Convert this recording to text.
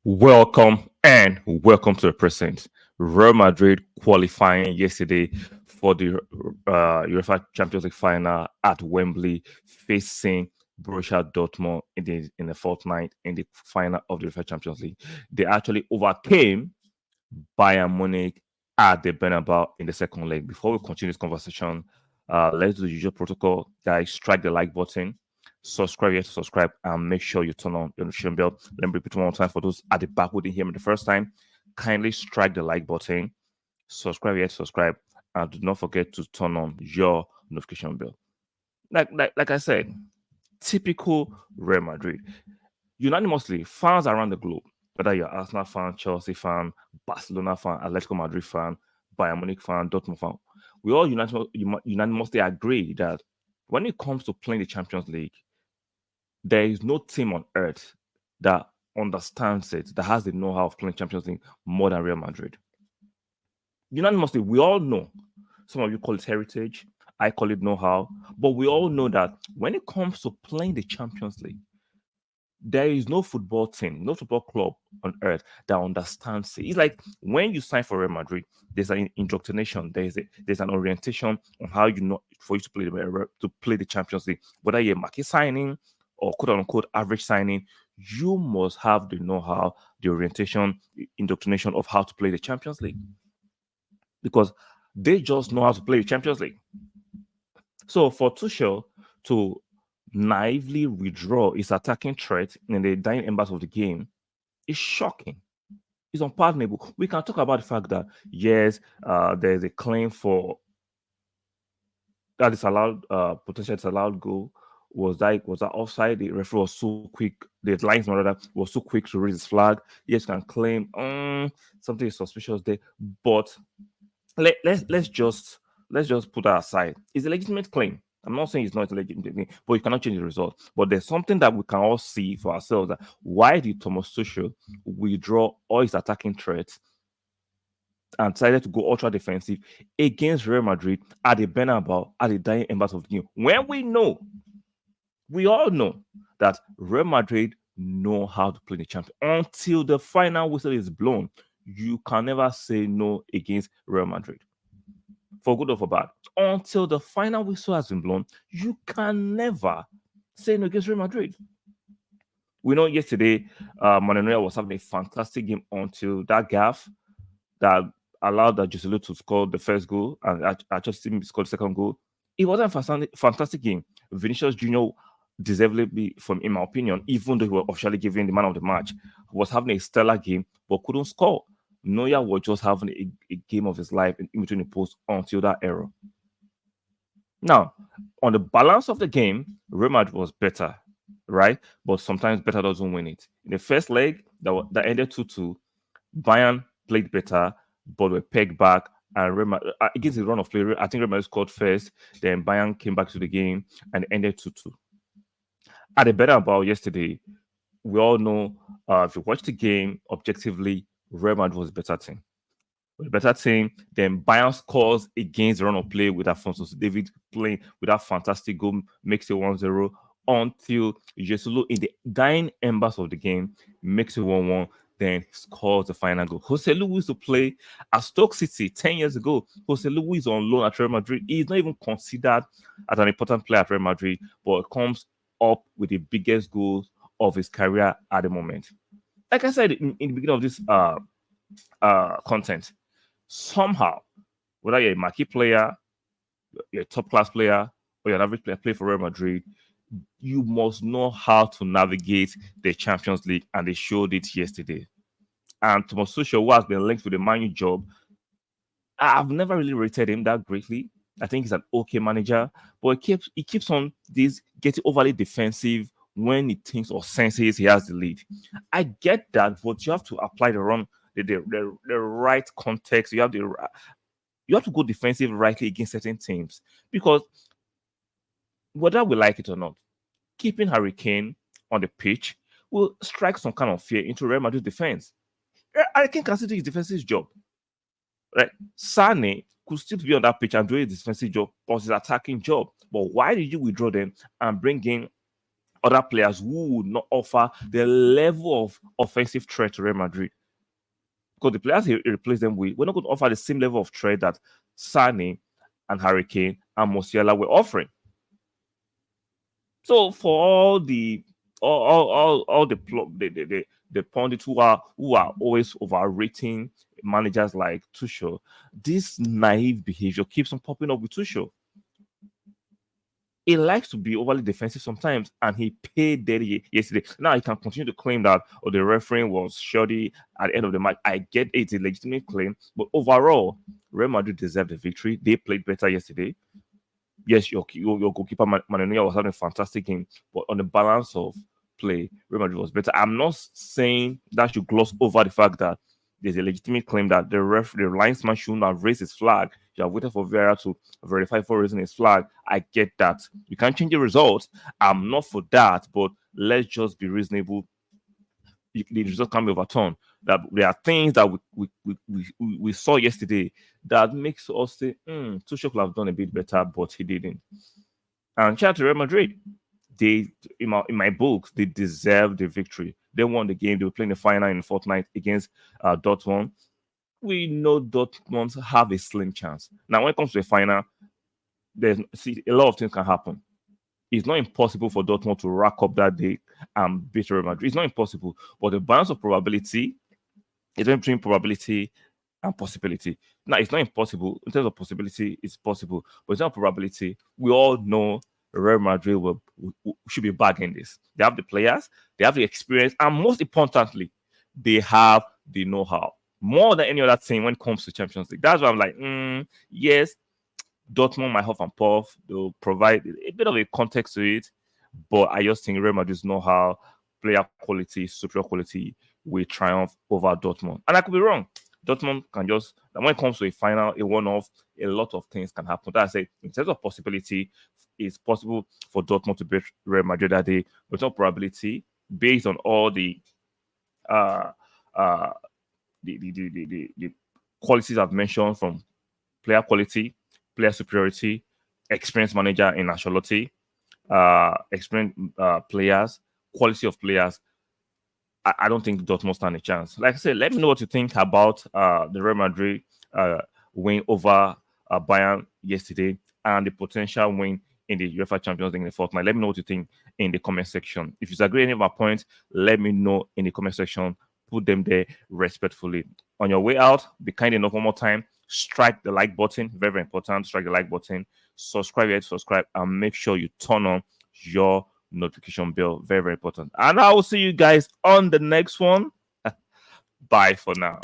Welcome to the present. Real Madrid qualifying yesterday for the UEFA Champions League final at Wembley, facing Borussia Dortmund in the fortnight in the final of the UEFA Champions League. They actually overcame Bayern Munich at the Bernabeu in the second leg. Before we continue this conversation, let's do the usual protocol. Guys, strike the like button, subscribe here to subscribe, and make sure you turn on your notification bell. Let me repeat one more time for those at the back who didn't hear me the first time. Kindly strike the like button, subscribe here to subscribe, and do not forget to turn on your notification bell. Like I said, typical Real Madrid. Unanimously, fans around the globe, whether you're Arsenal fan, Chelsea fan, Barcelona fan, Atletico Madrid fan, Bayern Munich fan, Dortmund fan, we all unanimously agree that when it comes to playing the Champions League, there is no team on earth that understands it, that has the know-how of playing Champions League more than Real Madrid. Unanimously, we all know. Some of you call it heritage, I call it know-how, but we all know that when it comes to playing the Champions League, there is no football team, no football club on earth that understands it. It's like when you sign for Real Madrid, there's an indoctrination, there's an orientation on how you know for you to play the Champions League. Whether you're a marquee signing or quote unquote average signing, you must have the know-how, the orientation, the indoctrination of how to play the Champions League. Because they just know how to play the Champions League. So for Tuchel to naively withdraw his attacking threat in the dying embers of the game is shocking. It's unpardonable. We can talk about the fact that yes, there's a claim for that is allowed potential disallowed goal. Was that offside? The referee was so quick. The linesman rather was so quick to raise his flag. Yes, you can claim something is suspicious there, but let's just put that aside. It's a legitimate claim. I'm not saying it's not a legitimate claim, but you cannot change the result. But there's something that we can all see for ourselves. That why did Thomas Tuchel withdraw all his attacking threats and decided to go ultra defensive against Real Madrid at the Bernabeu at the dying embers of the game? When we all know that Real Madrid know how to play the champion until the final whistle is blown. You can never say no against Real Madrid, for good or for bad. Until the final whistle has been blown, you can never say no against Real Madrid. We know yesterday, Manuel was having a fantastic game until that gaff that allowed Joselu to score the first goal and actually scored the second goal. It wasn't a fantastic game. Vinicius Junior deservedly, from in my opinion, even though he was officially given the man of the match, was having a stellar game but couldn't score. Neuer was just having a game of his life in between the posts until that error. Now, on the balance of the game, Real Madrid was better, right? But sometimes better doesn't win it. In the first leg, that ended 2-2, Bayern played better, but were pegged back. And against the run of play, I think Real Madrid scored first. Then Bayern came back to the game and ended 2-2. At the Bernabeu yesterday, we all know if you watch the game objectively, Real Madrid was a better team. With a better team, then Bayern scores against the run of play with Alfonso David playing with that fantastic goal, makes it 1-0 until Jesulu in the dying embers of the game makes it 1-1, then scores the final goal. Jose Luis used to play at Stoke City 10 years ago. Jose Luis is on loan at Real Madrid. He's not even considered as an important player at Real Madrid, but comes up with the biggest goals of his career at the moment. Like I said in the beginning of this content, somehow, whether you're a marquee player, you're a top class player, or you're an average player, play for Real Madrid, you must know how to navigate the Champions League, and they showed it yesterday. And Thomas Tuchel, who has been linked with the Man U job, I've never really rated him that greatly. I think he's an okay manager, but he keeps on this getting overly defensive when he thinks or senses he has the lead. I get that, but you have to apply the right context. You have to go defensive rightly against certain teams, because whether we like it or not, keeping Harry Kane on the pitch will strike some kind of fear into Real Madrid's defense. Harry Kane can still do his defensive job. Right? Sane could still be on that pitch and do his defensive job, but his attacking job. But why did you withdraw them and bring in other players who would not offer the level of offensive threat to Real Madrid. Because the players he replaced them with, we're not going to offer the same level of threat that Sane and Harry Kane and Musiala were offering. So for all the pundits who are always overrating managers like Tuchel, this naive behavior keeps on popping up with Tuchel. He likes to be overly defensive sometimes, and he paid dirty yesterday. Now he can continue to claim that the refereeing was shoddy at the end of the match. I get it, it's a legitimate claim, but overall, Real Madrid deserved the victory. They played better yesterday. Yes, your goalkeeper Manuel was having a fantastic game, but on the balance of play, Real Madrid was better. I'm not saying that you gloss over the fact that there's a legitimate claim that the linesman shouldn't have raised his flag. You have waited for VAR to verify for raising his flag. I get that. You can't change the result. I'm not for that, but let's just be reasonable. The result can be overturned. That there are things that we saw yesterday that makes us say, Tuchel could have done a bit better, but he didn't. And shout out to Real Madrid. They, in my books, they deserve the victory. They won the game. They were playing the final in the fortnight against Dortmund. We know Dortmund have a slim chance. Now, when it comes to the final, a lot of things can happen. It's not impossible for Dortmund to rack up that day and beat Real Madrid. It's not impossible, but the balance of probability is between probability and possibility. Now, it's not impossible. In terms of possibility, it's possible, but in terms of probability, we all know Real Madrid should be bagging this. They have the players, they have the experience, and most importantly, they have the know-how. More than any other team when it comes to Champions League. That's why I'm like, yes, Dortmund might huff and puff. They'll provide a bit of a context to it, but I just think Real Madrid's know-how, player quality, superior quality will triumph over Dortmund. And I could be wrong. Dortmund can just, when it comes to a final, a one-off, a lot of things can happen. That's it. In terms of possibility, it's possible for Dortmund to beat Real Madrid that day, but no probability based on all the qualities I've mentioned, from player quality, player superiority, experienced manager in Ancelotti, experienced players, quality of players. I don't think Dortmund stand a chance. Like I said, let me know what you think about the Real Madrid win over Bayern yesterday and the potential win in the UEFA Champions League in the fortnight. Let me know what you think in the comment section. If you disagree with any of my points, let me know in the comment section. Put them there respectfully. On your way out, be kind enough one more time. Strike the like button. Very, very important. Strike the like button. Subscribe yet, subscribe, and make sure you turn on your notification bell. Very, very important. And I will see you guys on the next one. Bye for now.